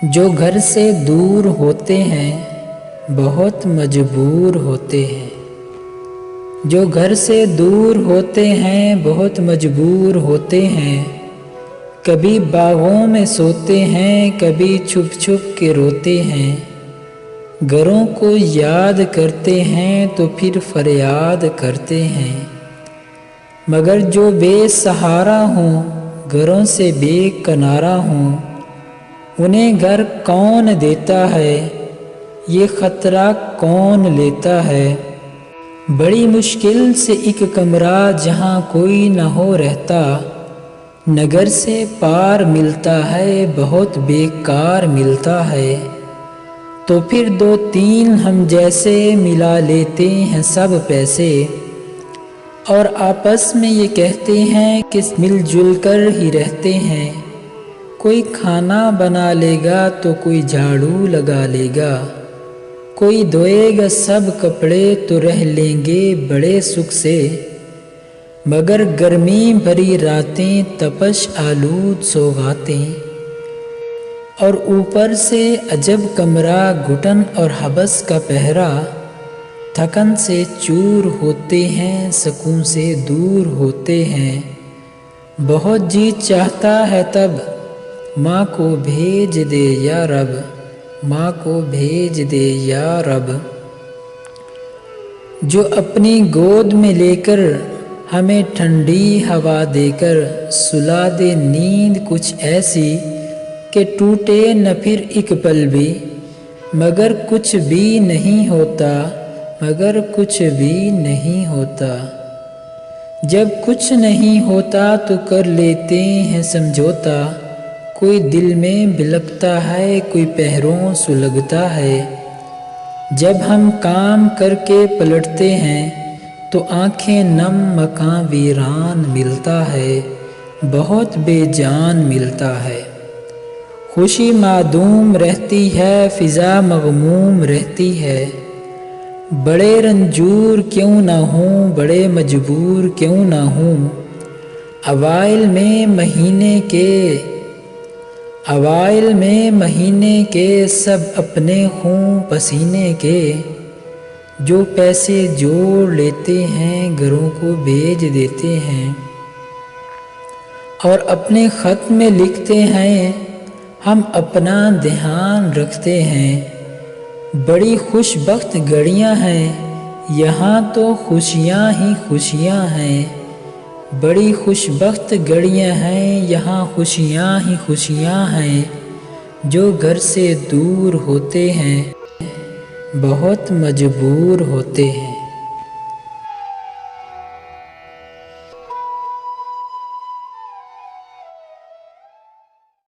जो घर से दूर होते हैं बहुत मजबूर होते हैं। जो घर से दूर होते हैं बहुत मजबूर होते हैं। कभी बागों में सोते हैं, कभी छुप छुप के रोते हैं। घरों को याद करते हैं तो फिर फरियाद करते हैं। मगर जो बेसहारा हों, घरों से बेकनारा हों, उन्हें घर कौन देता है, ये ख़तरा कौन लेता है। बड़ी मुश्किल से एक कमरा जहाँ कोई न हो रहता, नगर से पार मिलता है बहुत बेकार मिलता है। तो फिर दो तीन हम जैसे मिला लेते हैं सब पैसे, और आपस में ये कहते हैं कि मिलजुल कर ही रहते हैं। कोई खाना बना लेगा तो कोई झाड़ू लगा लेगा, कोई धोएगा सब कपड़े तो रह लेंगे बड़े सुख से। मगर गर्मी भरी रातें तपश आलूद सौगातें, और ऊपर से अजब कमरा घुटन और हबस का पहरा। थकन से चूर होते हैं, सुकून से दूर होते हैं। बहुत जी चाहता है तब माँ को भेज दे या रब, माँ को भेज दे या रब। जो अपनी गोद में लेकर हमें ठंडी हवा देकर सुला दे नींद कुछ ऐसी कि टूटे न फिर एक पल भी। मगर कुछ भी नहीं होता, मगर कुछ भी नहीं होता। जब कुछ नहीं होता तो कर लेते हैं समझौता। कोई दिल में बिलखता है, कोई पैरों सुलगता है। जब हम काम करके पलटते हैं तो आंखें नम मकां वीरान मिलता है, बहुत बेजान मिलता है। खुशी मादूम रहती है, फिज़ा मग़मूम रहती है। बड़े रंजूर क्यों ना हूँ, बड़े मजबूर क्यों ना हूँ। अवाइल में महीने के सब अपने खून पसीने के। जो पैसे जोड़ लेते हैं घरों को भेज देते हैं, और अपने ख़त में लिखते हैं हम अपना ध्यान रखते हैं। बड़ी खुशबख्त घड़ियाँ हैं, यहाँ तो खुशियाँ ही खुशियाँ हैं। बड़ी खुशबख्त घड़ियाँ हैं, यहाँ खुशियाँ ही खुशियाँ हैं। जो घर से दूर होते हैं बहुत मजबूर होते हैं।